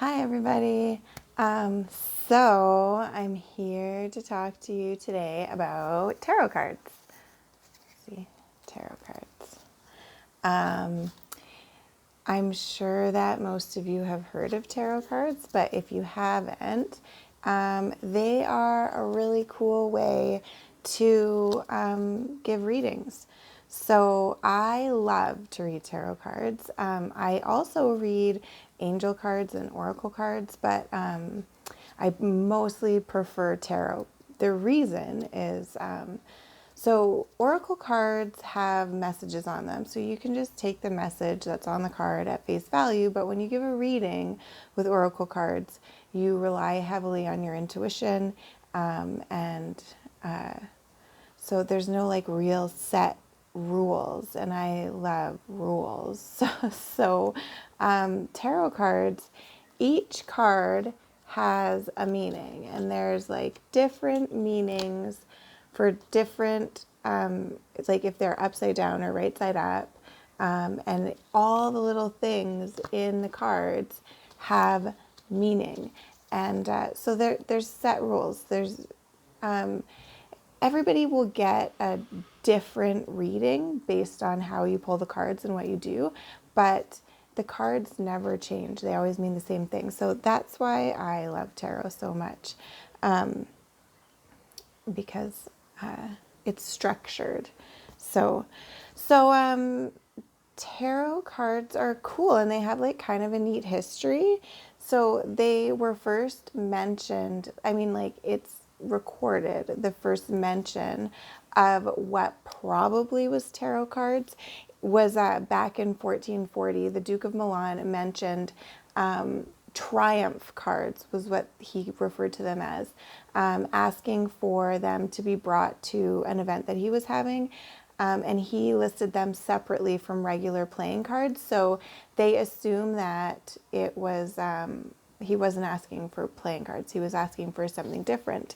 Hi, everybody. Um, so I'm here to talk to you today about tarot cards. Let's see, tarot cards. Um, I'm sure that most of you have heard of tarot cards, but if you haven't, they are a really cool way to give readings. So I love to read tarot cards. I also read angel cards and oracle cards, but I mostly prefer tarot. The reason is so oracle cards have messages on them. So you can just take the message that's on the card at face value. But when you give a reading with oracle cards, you rely heavily on your intuition. And so there's no like real set rules. And I love rules. So tarot cards, each card has a meaning. And there's like different meanings for different, it's like if they're upside down or right side up, and all the little things in the cards have meaning. And so there's set rules. Everybody will get a different reading based on how you pull the cards and what you do, but the cards never change. They always mean the same thing. So that's why I love tarot so much, because it's structured. So, so tarot cards are cool and they have like kind of a neat history. So they were first mentioned, I mean, like it's recorded, the first mention of what probably was tarot cards was back in 1440. The Duke of Milan mentioned triumph cards, was what he referred to them as, asking for them to be brought to an event that he was having. And he listed them separately from regular playing cards. So they assume that it was, he wasn't asking for playing cards, he was asking for something different.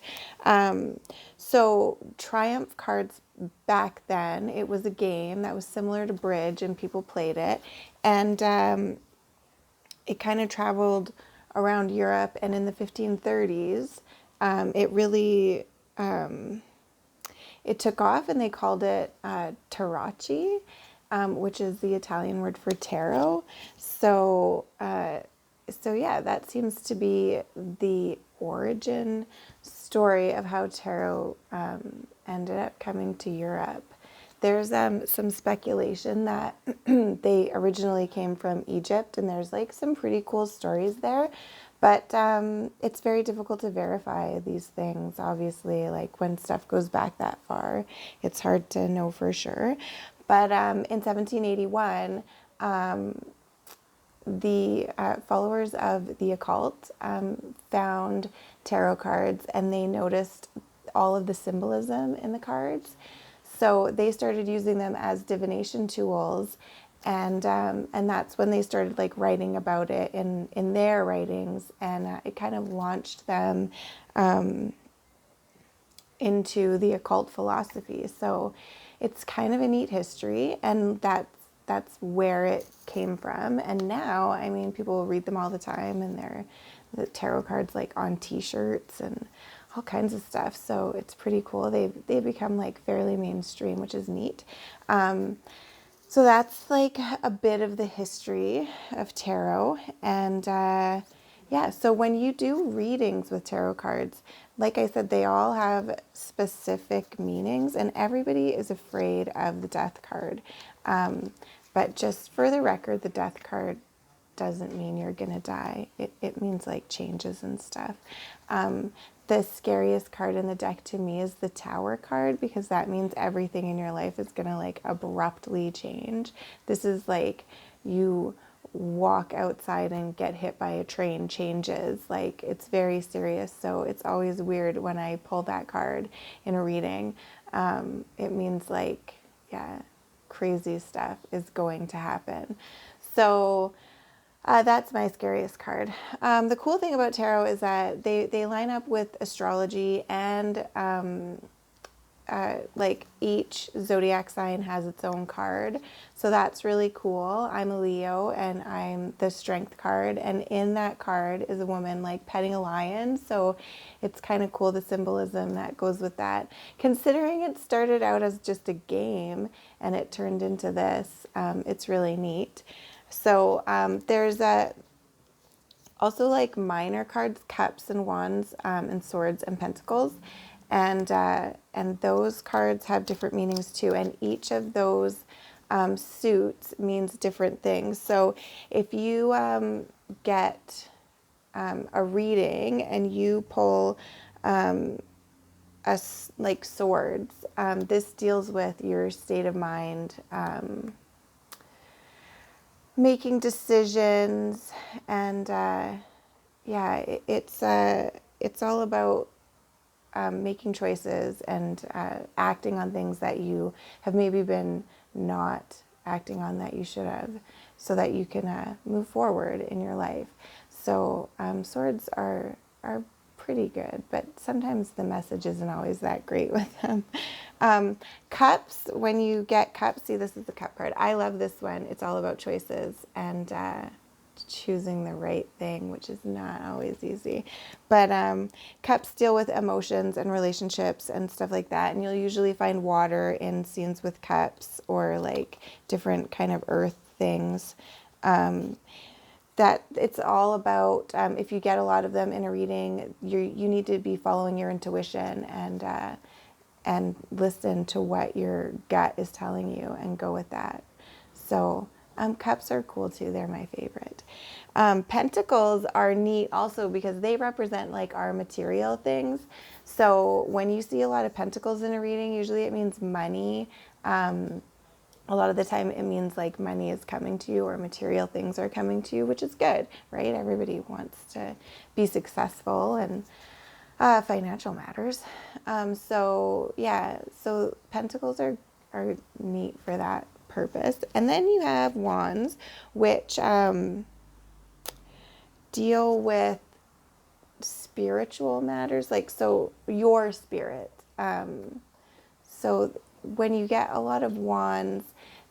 So triumph cards back then, it was a game that was similar to bridge and people played it. And it kind of traveled around Europe, and in the 1530s, it really it took off, and they called it tarocchi, which is the Italian word for tarot. So yeah, that seems to be the origin story of how tarot ended up coming to Europe. There's some speculation that they originally came from Egypt, and there's like some pretty cool stories there. But it's very difficult to verify these things, obviously, like when stuff goes back that far, it's hard to know for sure. But in 1781, the followers of the occult found tarot cards, and they noticed all of the symbolism in the cards. So they started using them as divination tools, and that's when they started like writing about it in their writings, and it kind of launched them into the occult philosophy. So it's kind of a neat history, and that's where it came from. And now, I mean, people read them all the time, and they're the tarot cards like on T-shirts and all kinds of stuff. So it's pretty cool. They've become like fairly mainstream, which is neat. So that's like a bit of the history of tarot. And yeah, so when you do readings with tarot cards, like I said, they all have specific meanings, and everybody is afraid of the death card. But just for the record, the death card doesn't mean you're gonna die. It means like changes and stuff. The scariest card in the deck to me is the Tower card, because that means everything in your life is gonna like abruptly change. This is like you walk outside and get hit by a train changes. Like it's very serious. So it's always weird when I pull that card in a reading. It means like, yeah, crazy stuff is going to happen. So that's my scariest card. The cool thing about tarot is that they line up with astrology and like each zodiac sign has its own card. So that's really cool. I'm a Leo and I'm the strength card. And in that card is a woman like petting a lion. So it's kind of cool, the symbolism that goes with that. Considering it started out as just a game and it turned into this, it's really neat. So there's also like minor cards, cups and wands, and swords and pentacles. And those cards have different meanings too. And each of those suits means different things. So if you get a reading and you pull like swords, this deals with your state of mind, making decisions, and yeah, it's all about making choices and acting on things that you have maybe been not acting on that you should have, so that you can move forward in your life. So swords are pretty good, but sometimes the message isn't always that great with them. Cups, when you get cups, see, this is the cup card. I love this one. It's all about choices and choosing the right thing, which is not always easy. But cups deal with emotions and relationships and stuff like that. And you'll usually find water in scenes with cups, or like different kind of earth things. That it's all about, if you get a lot of them in a reading, you need to be following your intuition and listen to what your gut is telling you and go with that. So cups are cool too. They're my favorite. Pentacles are neat also because they represent like our material things. So when you see a lot of pentacles in a reading, usually it means money. A lot of the time it means like money is coming to you or material things are coming to you, which is good, right? Everybody wants to be successful and financial matters. So yeah, so pentacles are neat for that purpose. And then you have wands, which deal with spiritual matters, like, so your spirit. So when you get a lot of wands,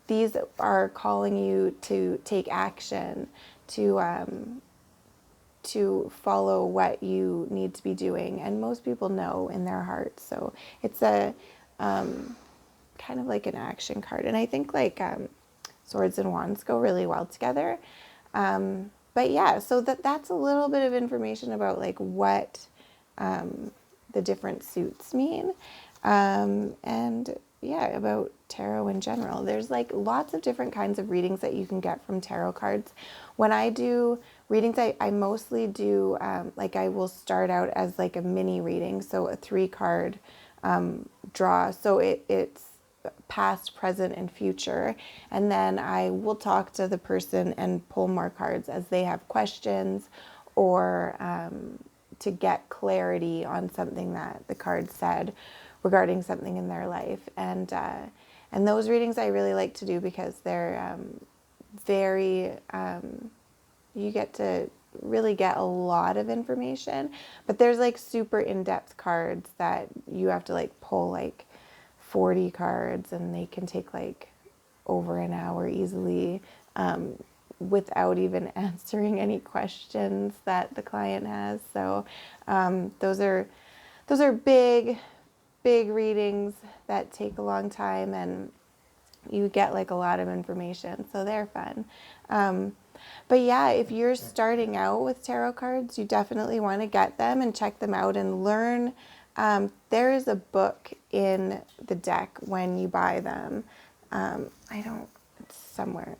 these are calling you to take action, to follow what you need to be doing. And most people know in their hearts. So it's a kind of like an action card. And I think like swords and wands go really well together. But yeah, so that's a little bit of information about like what the different suits mean. And yeah, about tarot in general. There's like lots of different kinds of readings that you can get from tarot cards. When I do readings, I mostly do, like I will start out as like a mini reading. So a 3-card draw. So it's past, present, and future. And then I will talk to the person and pull more cards as they have questions, or to get clarity on something that the card said regarding something in their life. And those readings I really like to do because they're very, you get to really get a lot of information, but there's like super in-depth cards that you have to like pull like 40 cards, and they can take like over an hour easily, without even answering any questions that the client has. So those are big readings that take a long time, and you get like a lot of information, so they're fun. But yeah, if you're starting out with tarot cards, you definitely want to get them and check them out and learn. There is a book in the deck when you buy them. It's somewhere.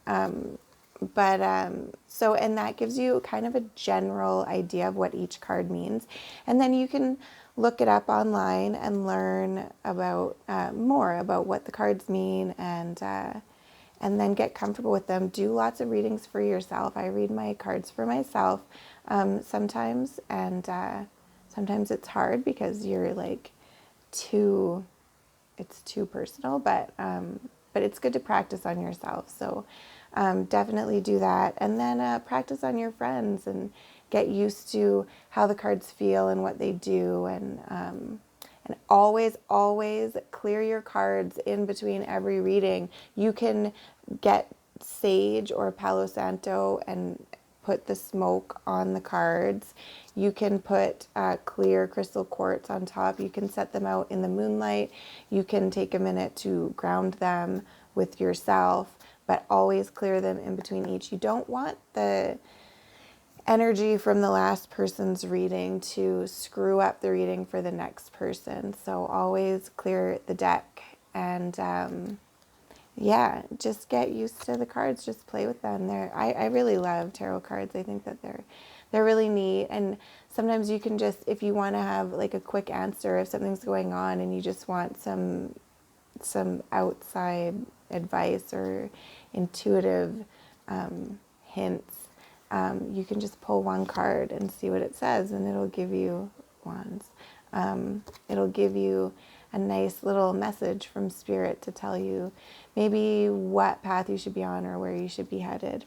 So, and that gives you kind of a general idea of what each card means. And then you can look it up online and learn about more about what the cards mean, and then get comfortable with them. Do lots of readings for yourself. I read my cards for myself sometimes, and sometimes it's hard because you're like it's too personal, but it's good to practice on yourself. So definitely do that. And then practice on your friends and get used to how the cards feel and what they do. And And always, always clear your cards in between every reading. You can get sage or Palo Santo and put the smoke on the cards. You can put clear crystal quartz on top. You can set them out in the moonlight. You can take a minute to ground them with yourself, but always clear them in between each. You don't want the energy from the last person's reading to screw up the reading for the next person. So always clear the deck and yeah, just get used to the cards. Just play with them. I really love tarot cards. I think that they're really neat. And sometimes you can just, if you want to have like a quick answer if something's going on and you just want some outside advice or intuitive hints, you can just pull one card and see what it says, and it'll give you wands. It'll give you a nice little message from spirit to tell you maybe what path you should be on or where you should be headed.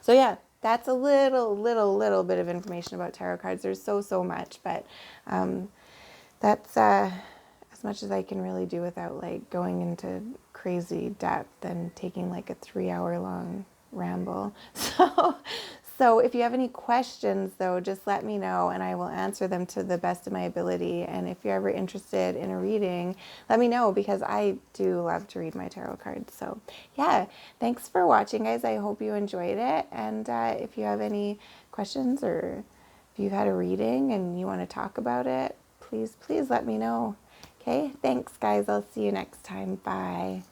So yeah, that's a little bit of information about tarot cards. There's so much, but that's as much as I can really do without like going into crazy depth and taking like a 3-hour long ramble. So if you have any questions though, just let me know and I will answer them to the best of my ability. And if you're ever interested in a reading, let me know because I do love to read my tarot cards. So yeah, thanks for watching, guys. I hope you enjoyed it. And if you have any questions or if you've had a reading and you want to talk about it, please let me know. Okay, thanks guys. I'll see you next time. Bye.